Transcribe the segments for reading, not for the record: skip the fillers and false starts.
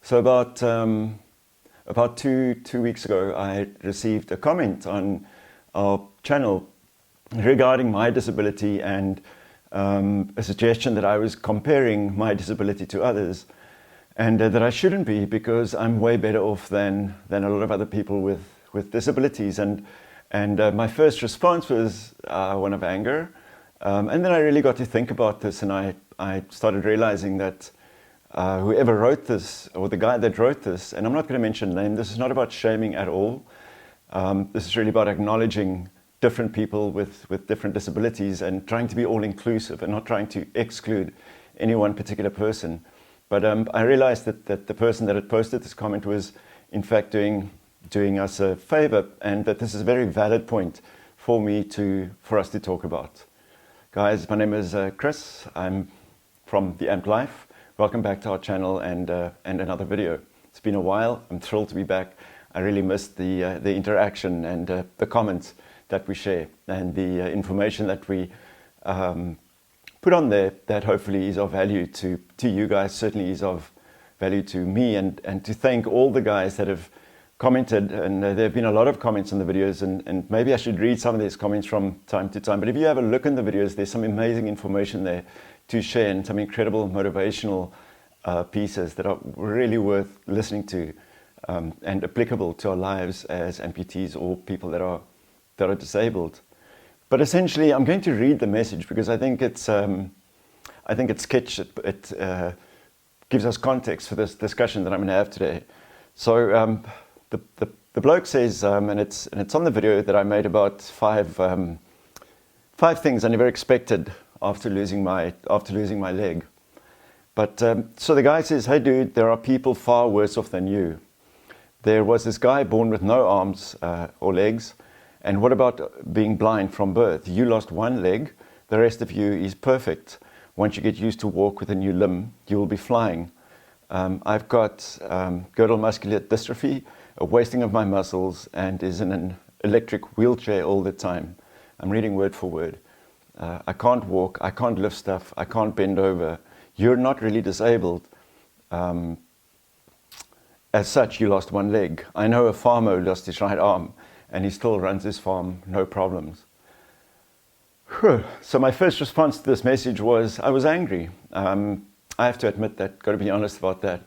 So about two weeks ago, I received a comment on our channel regarding my disability and a suggestion that I was comparing my disability to others, and that I shouldn't be because I'm way better off than a lot of other people with disabilities. And my first response was one of anger, and then I really got to think about this, and I started realizing that whoever wrote this, or the guy that wrote this, and I'm not going to mention name, this is not about shaming at all. This is really about acknowledging different people with different disabilities and trying to be all inclusive and not trying to exclude any one particular person. But I realized that the person that had posted this comment was in fact doing us a favor, and that this is a very valid point for us to talk about. Guys, my name is Chris. I'm from the Amp Life. Welcome back to our channel and another video. It's been a while. I'm thrilled to be back. I really missed the interaction and the comments that we share and the information that we put on there that hopefully is of value to you guys, certainly is of value to me, and to thank all the guys that have commented. And there have been a lot of comments on the videos, and maybe I should read some of these comments from time to time. But if you have a look in the videos, there's some amazing information there to share and some incredible motivational pieces that are really worth listening to and applicable to our lives as amputees or people that are disabled. But essentially, I'm going to read the message because I think it's it gives us context for this discussion that I'm going to have today. So the bloke says, and it's on the video that I made about five things I never expected after losing my leg. But so the guy says, "Hey dude, there are people far worse off than you. There was this guy born with no arms or legs. And what about being blind from birth? You lost one leg, the rest of you is perfect. Once you get used to walk with a new limb, you will be flying. I've got girdle muscular dystrophy, a wasting of my muscles, and is in an electric wheelchair all the time." I'm reading word for word. "I can't walk, I can't lift stuff, I can't bend over. You're not really disabled. As such, you lost one leg. I know a farmer who lost his right arm, and he still runs his farm, no problems." Whew. So my first response to this message was, I was angry. I have to admit that, got to be honest about that.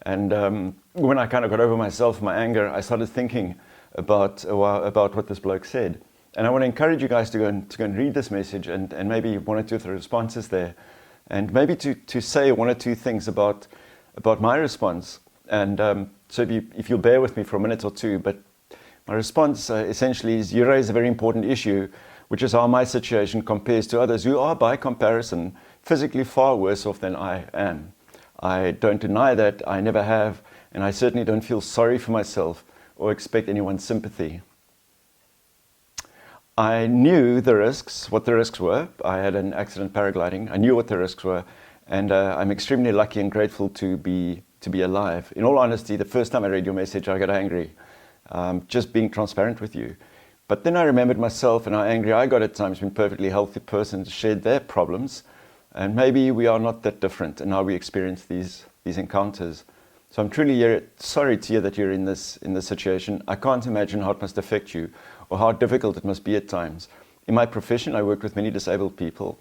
And when I kind of got over myself, my anger, I started thinking about what this bloke said. And I want to encourage you guys to go and read this message and maybe one or two of the responses there, and maybe to say one or two things about my response. And so if you'll bear with me for a minute or two, but my response essentially is, you raise a very important issue, which is how my situation compares to others who are, by comparison, physically far worse off than I am. I don't deny that, I never have, and I certainly don't feel sorry for myself or expect anyone's sympathy. I knew the risks, what the risks were. I had an accident paragliding. I knew what the risks were, and I'm extremely lucky and grateful to be alive. In all honesty, the first time I read your message, I got angry. Just being transparent with you. But then I remembered myself and how angry I got at times when perfectly healthy persons shared their problems, and maybe we are not that different in how we experience these encounters. So I'm truly sorry to hear that you're in this situation. I can't imagine how it must affect you or how difficult it must be at times. In my profession, I work with many disabled people,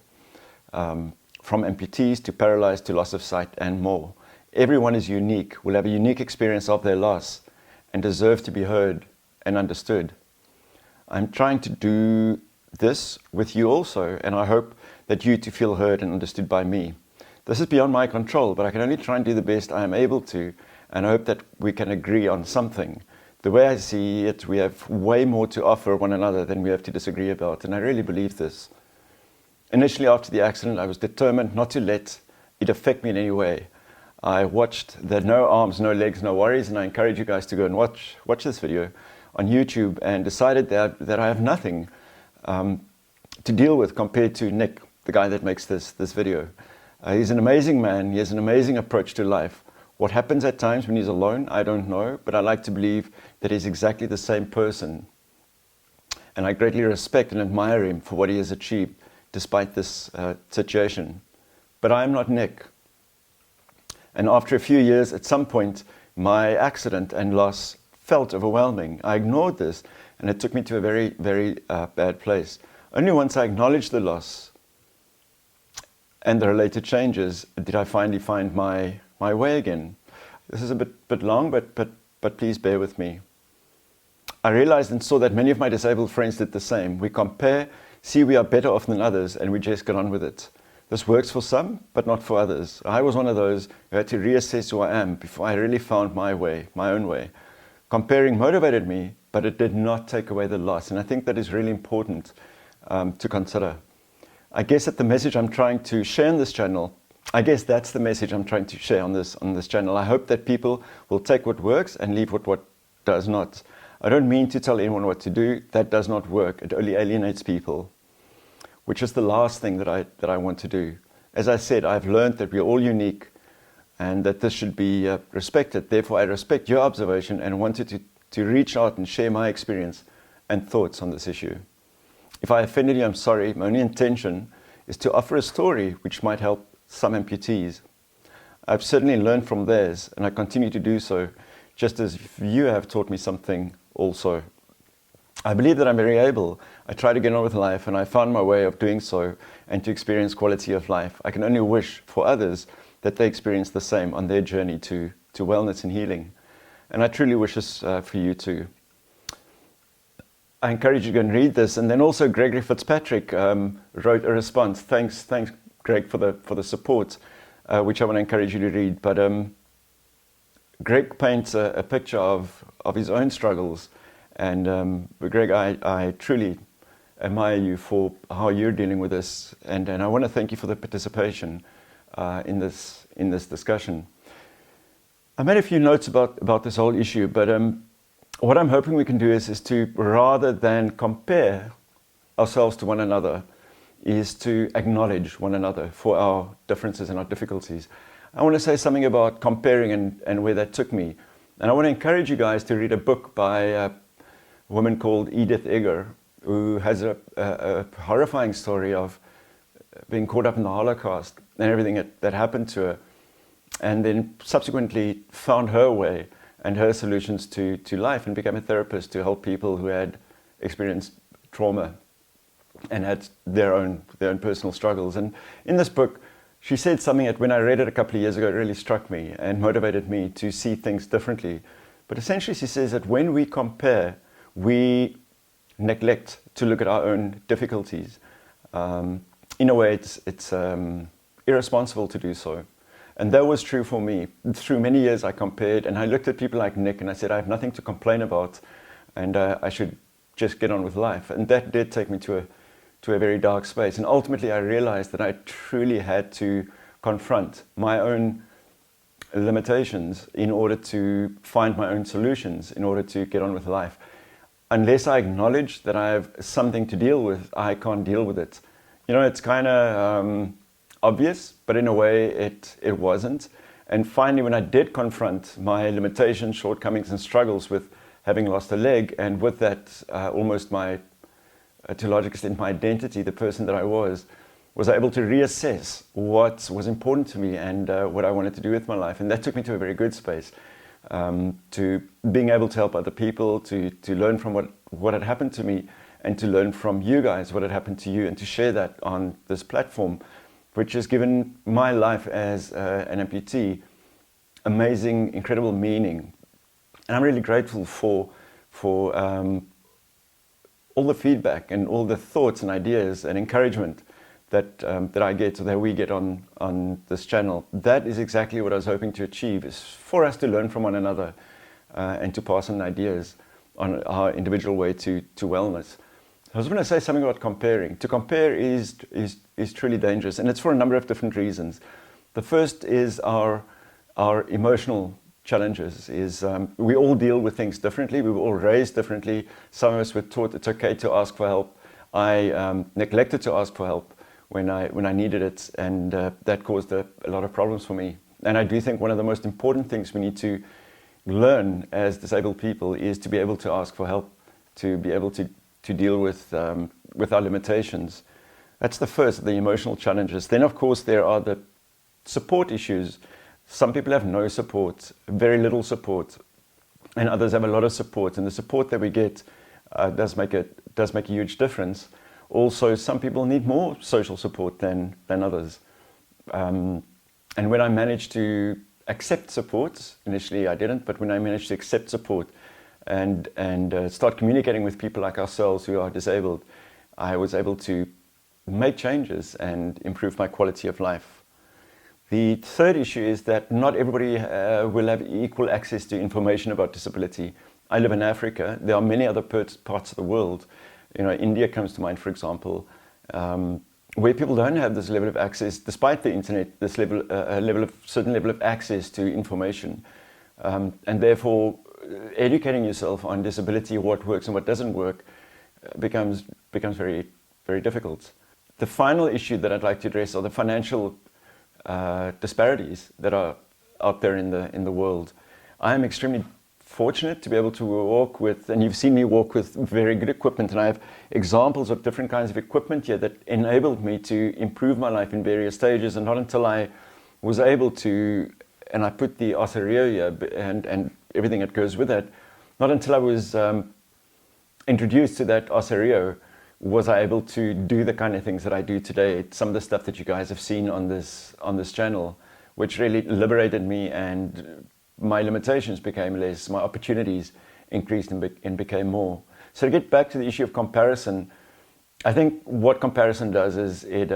from amputees to paralyzed to loss of sight and more. Everyone is unique, will have a unique experience of their loss, and deserve to be heard and understood. I'm trying to do this with you also, and I hope that you too feel heard and understood by me. This is beyond my control, but I can only try and do the best I am able to, and I hope that we can agree on something. The way I see it, we have way more to offer one another than we have to disagree about, and I really believe this. Initially, after the accident, I was determined not to let it affect me in any way. I watched the no arms, no legs, no worries, and I encourage you guys to go and watch this video on YouTube, and decided that I have nothing to deal with compared to Nick, the guy that makes this video. He's an amazing man. He has an amazing approach to life. What happens at times when he's alone, I don't know, but I like to believe that he's exactly the same person. And I greatly respect and admire him for what he has achieved despite this situation. But I am not Nick. And after a few years, at some point, my accident and loss felt overwhelming. I ignored this, and it took me to a very, very bad place. Only once I acknowledged the loss and the related changes did I finally find my way again. This is a bit long, but please bear with me. I realized and saw that many of my disabled friends did the same. We compare, see we are better off than others, and we just get on with it. This works for some, but not for others. I was one of those who had to reassess who I am before I really found my way, my own way. Comparing motivated me, but it did not take away the loss, and I think that is really important to consider. I guess that the message I'm trying to share on this channel, I guess that's the message I'm trying to share on this channel. I hope that people will take what works and leave what does not. I don't mean to tell anyone what to do. That does not work. It only alienates people, which is the last thing that I want to do. As I said, I've learned that we're all unique and that this should be respected. Therefore, I respect your observation and wanted to reach out and share my experience and thoughts on this issue. If I offended you, I'm sorry. My only intention is to offer a story which might help some amputees. I've certainly learned from theirs, and I continue to do so, just as you have taught me something also. I believe that I'm very able. I try to get on with life, and I found my way of doing so and to experience quality of life. I can only wish for others that they experience the same on their journey to wellness and healing. And I truly wish this for you too. I encourage you to go and read this. And then also Gregory Fitzpatrick wrote a response. Thanks Greg for the support, which I want to encourage you to read. But Greg paints a picture of his own struggles. And Greg, I truly admire you for how you're dealing with this. And I want to thank you for the participation in this discussion. I made a few notes about this whole issue, but what I'm hoping we can do is to, rather than compare ourselves to one another, is to acknowledge one another for our differences and our difficulties. I want to say something about comparing and where that took me. And I want to encourage you guys to read a book by a woman called Edith Eger, who has a horrifying story of being caught up in the Holocaust and everything that happened to her, and then subsequently found her way and her solutions to life and became a therapist to help people who had experienced trauma and had their own personal struggles. And in this book, she said something that when I read it a couple of years ago, it really struck me and motivated me to see things differently. But essentially she says that when we compare, we neglect to look at our own difficulties. In a way, it's irresponsible to do so. And that was true for me. Through many years I compared, and I looked at people like Nick and I said, I have nothing to complain about, and I should just get on with life. And that did take me to a very dark space. And ultimately I realized that I truly had to confront my own limitations in order to find my own solutions, in order to get on with life. Unless I acknowledge that I have something to deal with, I can't deal with it. You know, it's kind of obvious, but in a way it wasn't. And finally, when I did confront my limitations, shortcomings and struggles with having lost a leg, and with that almost to a large extent my identity, the person that I was able to reassess what was important to me and what I wanted to do with my life. And that took me to a very good space, to being able to help other people, to learn from what had happened to me, and to learn from you guys what had happened to you, and to share that on this platform, which has given my life as an amputee amazing, incredible meaning. And I'm really grateful for all the feedback and all the thoughts and ideas and encouragement that I get, or that we get on this channel. That is exactly what I was hoping to achieve, is for us to learn from one another and to pass on ideas on our individual way to wellness. I was going to say something about comparing. To compare is truly dangerous, and it's for a number of different reasons. The first is our emotional challenges. We all deal with things differently. We were all raised differently. Some of us were taught it's okay to ask for help. I neglected to ask for help when I needed it, and that caused a lot of problems for me. And I do think one of the most important things we need to learn as disabled people is to be able to ask for help, to be able to deal with our limitations. That's the first, the emotional challenges. Then, of course, there are the support issues, Some people have no support, very little support, and others have a lot of support, and the support that we get does make a huge difference. Also, some people need more social support than others. And when I managed to accept support, initially I didn't, but when I managed to accept support and start communicating with people like ourselves who are disabled, I was able to make changes and improve my quality of life. The third issue is that not everybody will have equal access to information about disability. I live in Africa. There are many other parts of the world. You know, India comes to mind, for example, where people don't have this level of access, despite the internet, this certain level of access to information. And therefore, educating yourself on disability, what works and what doesn't work, becomes very, very difficult. The final issue that I'd like to address are the financial disparities that are out there in the world. I am extremely fortunate to be able to walk with, and you've seen me walk with very good equipment, and I have examples of different kinds of equipment here that enabled me to improve my life in various stages. And not until I was able to, and I put the Ossur here and everything that goes with it, not until I was introduced to that Ossur was I able to do the kind of things that I do today. Some of the stuff that you guys have seen on this channel, which really liberated me, and my limitations became less, my opportunities increased and became more. So to get back to the issue of comparison, I think what comparison does is it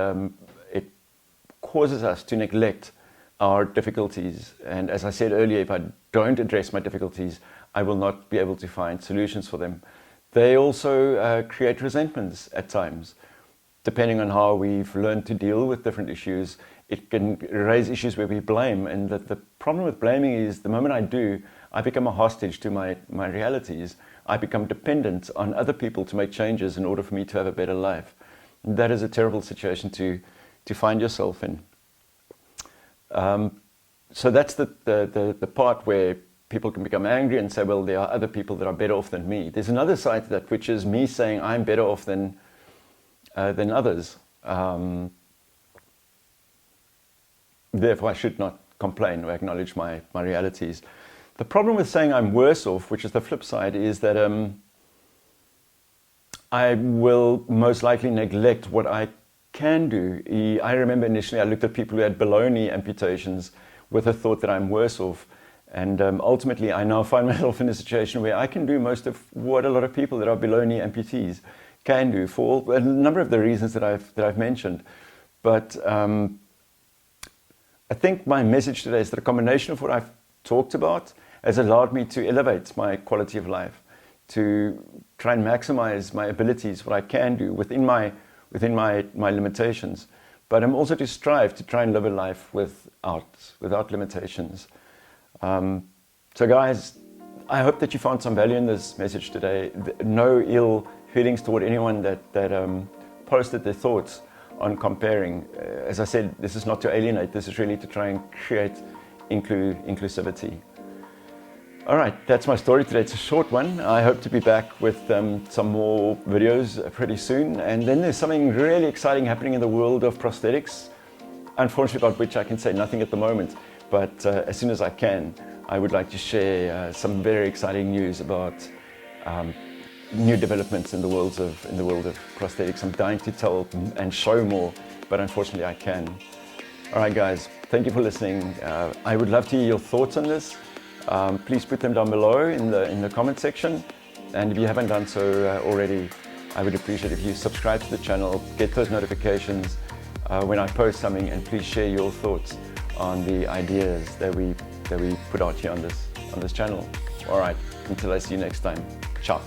causes us to neglect our difficulties. And as I said earlier, if I don't address my difficulties, I will not be able to find solutions for them. They also create resentments at times. Depending on how we've learned to deal with different issues, it can raise issues where we blame. And the problem with blaming is the moment I do, I become a hostage to my realities. I become dependent on other people to make changes in order for me to have a better life. And that is a terrible situation to find yourself in. So that's the part where people can become angry and say, well, there are other people that are better off than me. There's another side to that, which is me saying I'm better off than others. Therefore, I should not complain or acknowledge my realities. The problem with saying I'm worse off, which is the flip side, is that I will most likely neglect what I can do. I remember initially I looked at people who had below knee amputations with the thought that I'm worse off. And ultimately, I now find myself in a situation where I can do most of what a lot of people that are below knee amputees can do for a number of the reasons that I've mentioned. But I think my message today is that a combination of what I've talked about has allowed me to elevate my quality of life, to try and maximize my abilities, what I can do within my limitations. But I'm also to strive to try and live a life without limitations. So guys, I hope that you found some value in this message today. No ill feelings toward anyone that posted their thoughts on comparing. As I said, this is not to alienate, this is really to try and create inclusivity. All right, that's my story today. It's a short one. I hope to be back with some more videos pretty soon. And then there's something really exciting happening in the world of prosthetics, unfortunately about which I can say nothing at the moment. But as soon as I can, I would like to share some very exciting news about new developments in the world of prosthetics. I'm dying to tell and show more, but unfortunately I can. All right, guys, thank you for listening. I would love to hear your thoughts on this. Please put them down below in the comment section. And if you haven't done so already, I would appreciate if you subscribe to the channel, get those notifications when I post something, and please share your thoughts on the ideas that we put out here on this channel. All right, until I see you next time. Ciao.